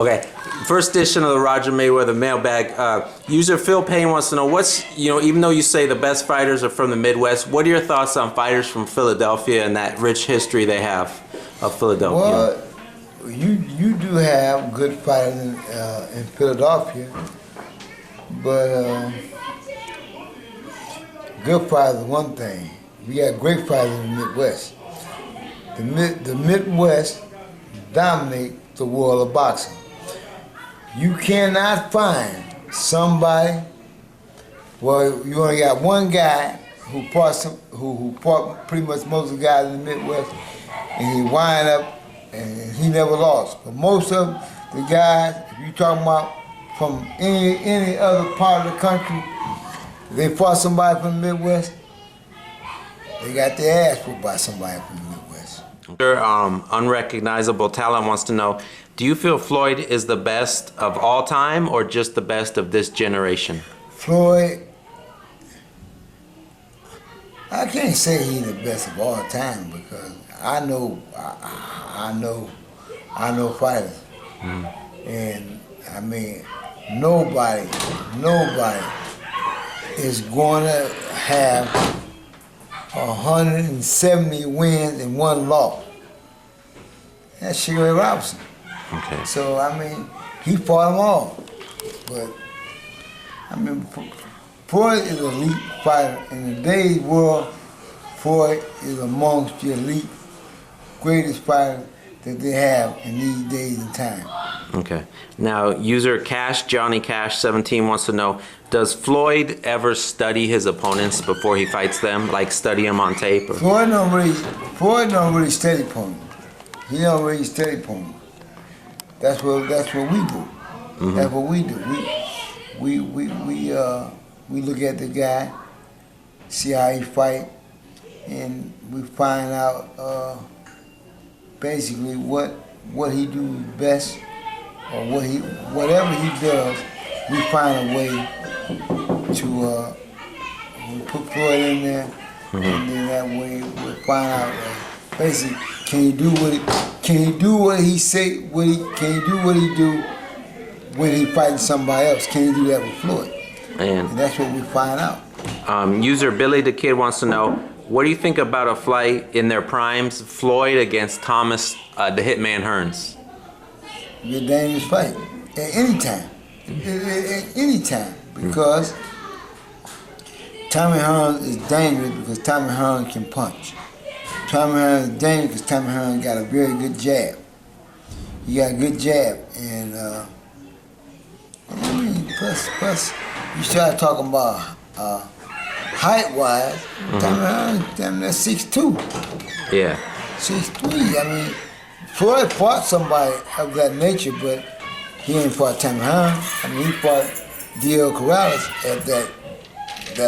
Okay, first edition of the Roger Mayweather Mailbag. User Phil Payne wants to know even though you say the best fighters are from the Midwest, what are your thoughts on fighters from Philadelphia and that rich history they have of Philadelphia? Well, you do have good fighters in Philadelphia, but good fighters is one thing. We got great fighters in the Midwest. The Midwest dominate the world of boxing. You cannot find somebody. Well, you only got one guy who fought pretty much most of the guys in the Midwest, and he wind up and he never lost. But most of the guys, if you talking about from any other part of the country, if they fought somebody from the Midwest, they got their ass whooped by somebody from the Midwest. Unrecognizable talent wants to know, do you feel Floyd is the best of all time or just the best of this generation? Floyd, I can't say he's the best of all time because I know fighters. And I mean, nobody is going to have 170 wins and one loss. That's Sugar Ray Robinson. Okay. So, I mean, he fought them all. But, I mean, Floyd is an elite fighter. In today's world, Floyd is amongst the elite, greatest fighters that they have in these days and time. Okay. Now, user Johnny Cash 17 wants to know, does Floyd ever study his opponents before he fights them, like study them on tape? Or? Floyd don't really study opponents. He don't really study opponents. That's what we do. Mm-hmm. That's what we do. We look at the guy, see how he fight, and we find out basically what he do best, or whatever he does, we find a way to we put Floyd in there, mm-hmm. and then that way we'll find out basically can he do what he say, can he do what he do when he fighting somebody else? Can he do that with Floyd? And that's what we find out. User Billy the Kid wants to know, what do you think about a fight in their primes, Floyd against Thomas the Hitman Hearns? It's a dangerous fight at any time. At any time, because Tommy Hearns is dangerous because Tommy Hearns can punch. Tommy Hearns is dangerous because Tommy Hearns got a very good jab. He got a good jab, and I mean, plus you start talking about height-wise, mm-hmm. Tommy Hearns, damn, that's 6'2". Yeah. 6'3". I mean, Floyd fought somebody of that nature, but he ain't fought Tommy Hearns. I mean, he fought D.L. Corrales at that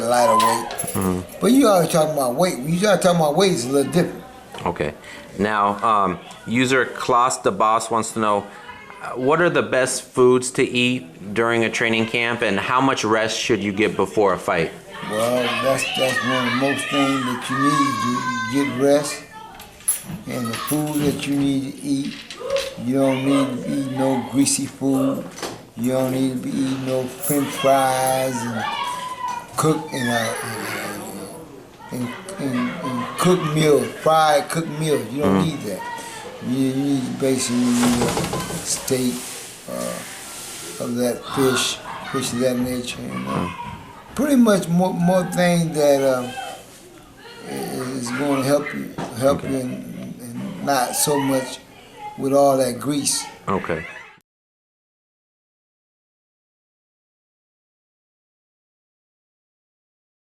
lighter weight. Mm-hmm. But you always talking about weight. When you start talking about weight, it's a little different. Okay. Now, user Klaus the Boss wants to know, what are the best foods to eat during a training camp, and how much rest should you get before a fight? Well, that's one of the most things that you need to do. You get rest, and the food that you need to eat. You don't need to eat no greasy food. You don't need to be eating no French fries and cooked cooked meals, fried cooked meals. You don't need that. You need basically a steak of that fish of that nature. Pretty much more things that is going to help you, and not so much with all that grease. Okay.